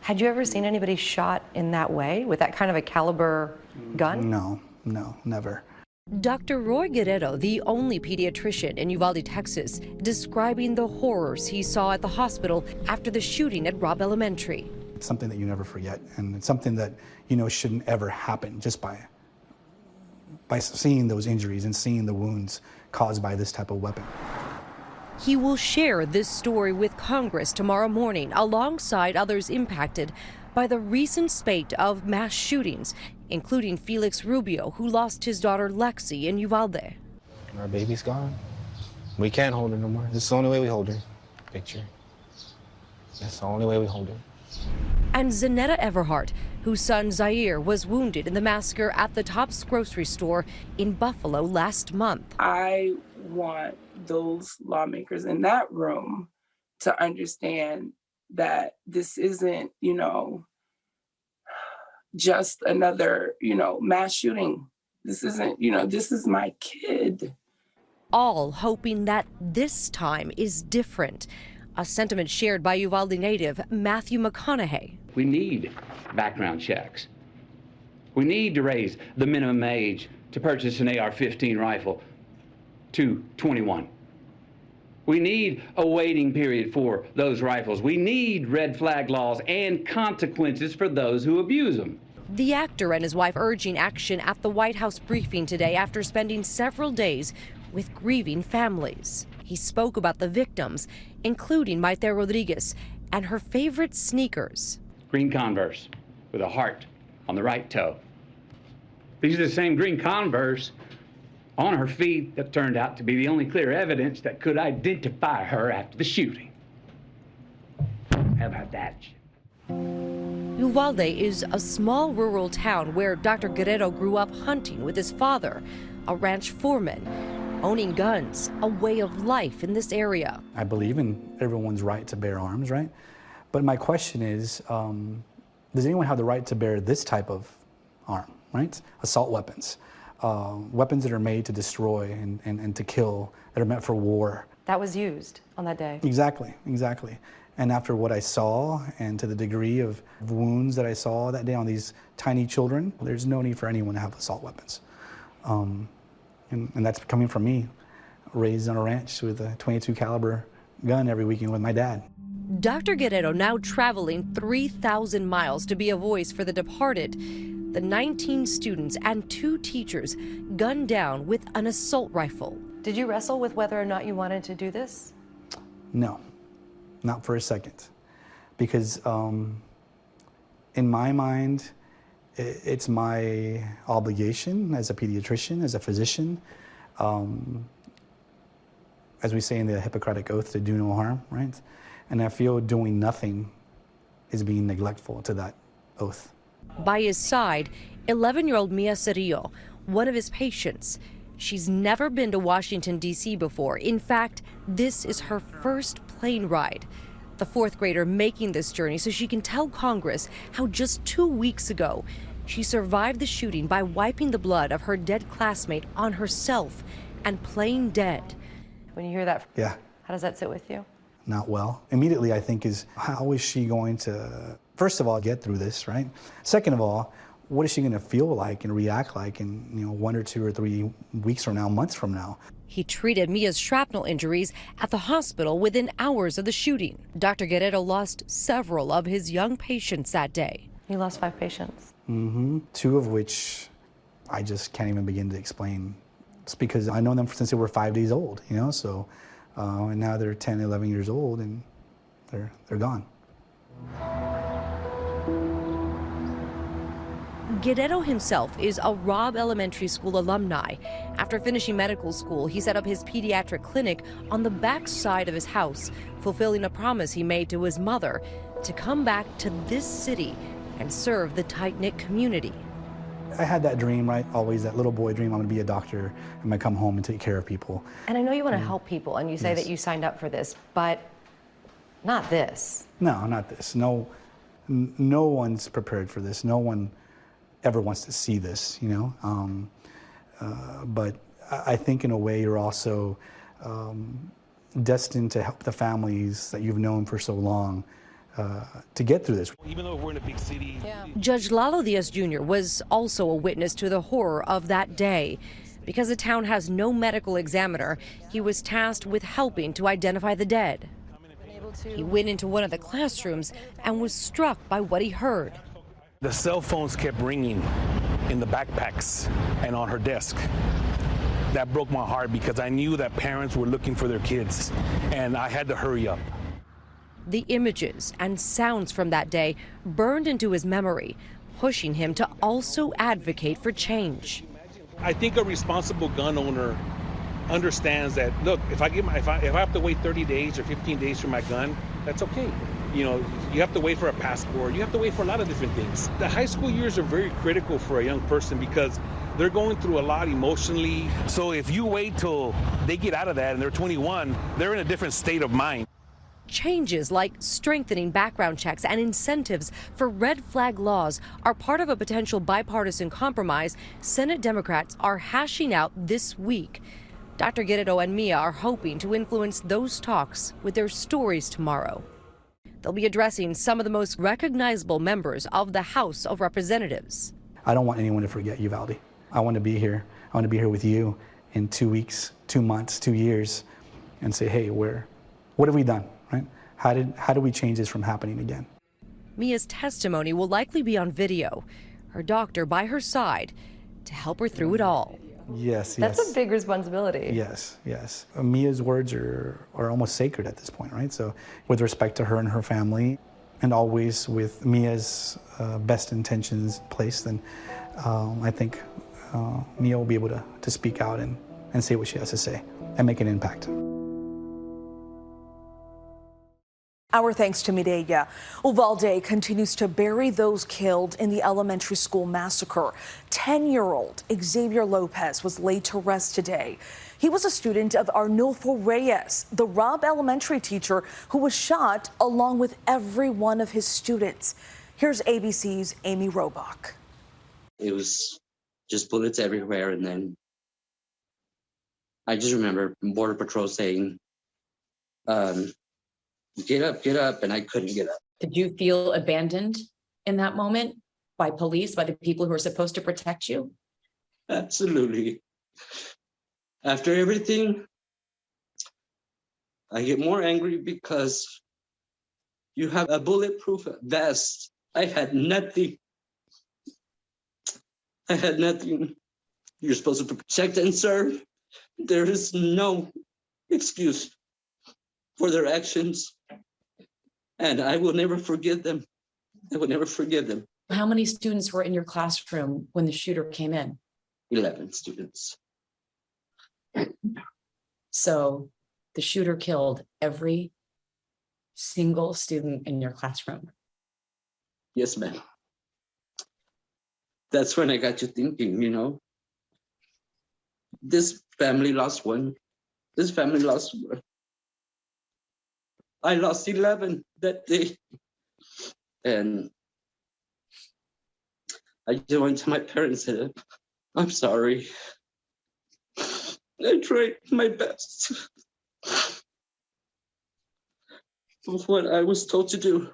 Had you ever seen anybody shot in that way, with that kind of a caliber gun? No, never. Dr. Roy Guerrero, the only pediatrician in Uvalde, Texas, describing the horrors he saw at the hospital after the shooting at Robb Elementary. It's something that you never forget, and it's something that shouldn't ever happen just by seeing those injuries and seeing the wounds caused by this type of weapon. He will share this story with Congress tomorrow morning alongside others impacted by the recent spate of mass shootings, including Felix Rubio, who lost his daughter Lexi in Uvalde. Our baby's gone. We can't hold her no more. This is the only way we hold her. Picture. That's the only way we hold her. And Zanetta Everhart, whose son Zaire was wounded in the massacre at the Tops grocery store in Buffalo last month. I want those lawmakers in that room to understand that this isn't, just another, mass shooting. This isn't, this is my kid. All hoping that this time is different. A sentiment shared by Uvalde native Matthew McConaughey. We need background checks. We need to raise the minimum age to purchase an AR-15 rifle to 21. We need a waiting period for those rifles. We need red flag laws and consequences for those who abuse them. The actor and his wife urging action at the White House briefing today after spending several days with grieving families. He spoke about the victims, including Maite Rodriguez, and her favorite sneakers. Green Converse with a heart on the right toe. These are the same green Converse on her feet that turned out to be the only clear evidence that could identify her after the shooting. How about that? Uvalde is a small rural town where Dr. Guerrero grew up hunting with his father, a ranch foreman. Owning guns, a way of life in this area. I believe in everyone's right to bear arms, right? But my question is, does anyone have the right to bear this type of arm, right? Assault weapons. Weapons that are made to destroy and to kill, that are meant for war. That was used on that day. Exactly. And after what I saw, and to the degree of wounds that I saw that day on these tiny children, there's no need for anyone to have assault weapons. And that's coming from me, raised on a ranch with a .22 caliber gun every weekend with my dad. Dr. Guerrero now traveling 3,000 miles to be a voice for the departed. The 19 students and 2 teachers gunned down with an assault rifle. Did you wrestle with whether or not you wanted to do this? No, not for a second. Because in my mind, it's my obligation as a pediatrician, as a physician, as we say in the Hippocratic Oath, to do no harm, right? And I feel doing nothing is being neglectful to that oath. By his side, 11-year-old Mia Cerillo, one of his patients. She's never been to Washington, D.C. before. In fact, this is her first plane ride. The 4th grader making this journey so she can tell Congress how just 2 weeks ago she survived the shooting by wiping the blood of her dead classmate on herself and playing dead. When you hear that, yeah, how does that sit with you? Not well. Immediately I think is, how is she going to, first of all, get through this, right? Second of all, what is she going to feel like and react like in 1 or 2 or 3 weeks from now, months from now? He treated Mia's shrapnel injuries at the hospital within hours of the shooting. Dr. Guerrero lost several of his young patients that day. He lost 5 patients. 2 of which I just can't even begin to explain. It's because I know them since they were 5 days old, so, and now they're 10, 11 years old and they're gone. Guerrero himself is a Robb Elementary School alumni. After finishing medical school, he set up his pediatric clinic on the back side of his house, fulfilling a promise he made to his mother to come back to this city and serve the tight-knit community. I had that dream, right? Always that little boy dream, I'm gonna be a doctor, I'm gonna come home and take care of people. And I know you want to help people, and you say that you signed up for this, but not this. No, not this. No one's prepared for this. No one ever wants to see this, but I think in a way you're also destined to help the families that you've known for so long to get through this. Even though we're in a big city. Judge Lalo Diaz Jr. was also a witness to the horror of that day. Because the town has no medical examiner, he was tasked with helping to identify the dead. He went into one of the classrooms and was struck by what he heard. The cell phones kept ringing in the backpacks and on her desk. That broke my heart because I knew that parents were looking for their kids, and I had to hurry up. The images and sounds from that day burned into his memory, pushing him to also advocate for change. I think a responsible gun owner understands that, look, if I have to wait 30 days or 15 days for my gun, that's okay. You know, you have to wait for a passport. You have to wait for a lot of different things. The high school years are very critical for a young person because they're going through a lot emotionally. So if you wait till they get out of that and they're 21, they're in a different state of mind. Changes like strengthening background checks and incentives for red flag laws are part of a potential bipartisan compromise Senate Democrats are hashing out this week. Dr. Guerrero and Mia are hoping to influence those talks with their stories tomorrow. They'll be addressing some of the most recognizable members of the House of Representatives. I don't want anyone to forget Uvalde. I want to be here. I want to be here with you in 2 weeks, 2 months, 2 years, and say, hey, what have we done? Right? How do we change this from happening again? Mia's testimony will likely be on video, her doctor by her side to help her through it all. Yes, That's a big responsibility. Yes, yes. Mia's words are almost sacred at this point, right? So with respect to her and her family, and always with Mia's best intentions placed, then I think Mia will be able to speak out and say what she has to say and make an impact. Our thanks to Mireya. Uvalde continues to bury those killed in the elementary school massacre. 10-year-old Xavier Lopez was laid to rest today. He was a student of Arnulfo Reyes, the Robb Elementary teacher who was shot along with every one of his students. Here's ABC's Amy Robach. It was just bullets everywhere, and then I just remember Border Patrol saying, get up, and I couldn't get up. Did you feel abandoned in that moment by police, by the people who are supposed to protect you? Absolutely. After everything, I get more angry because you have a bulletproof vest. I had nothing. You're supposed to protect and serve. There is no excuse for their actions. And I will never forgive them. I will never forgive them. How many students were in your classroom when the shooter came in? 11 students. So the shooter killed every single student in your classroom. Yes, ma'am. That's when I got you thinking, you know, this family lost one. This family lost one. I lost 11 that day. And I just went to my parents and said, I'm sorry. I tried my best with what I was told to do.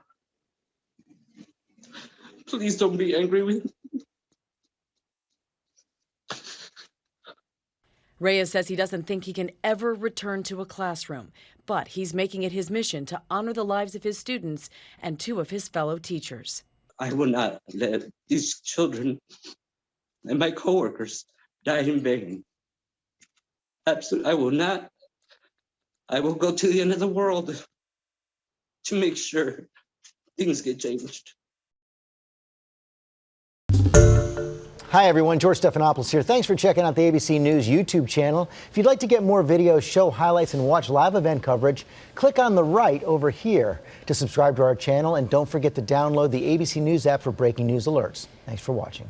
Please don't be angry with me. Reyes says he doesn't think he can ever return to a classroom, but he's making it his mission to honor the lives of his students and 2 of his fellow teachers. I will not let these children and my coworkers die in vain. Absolutely, I will not. I will go to the end of the world to make sure things get changed. Hi everyone, George Stephanopoulos here. Thanks for checking out the ABC News YouTube channel. If you'd like to get more videos, show highlights, and watch live event coverage, click on the right over here to subscribe to our channel, and don't forget to download the ABC News app for breaking news alerts. Thanks for watching.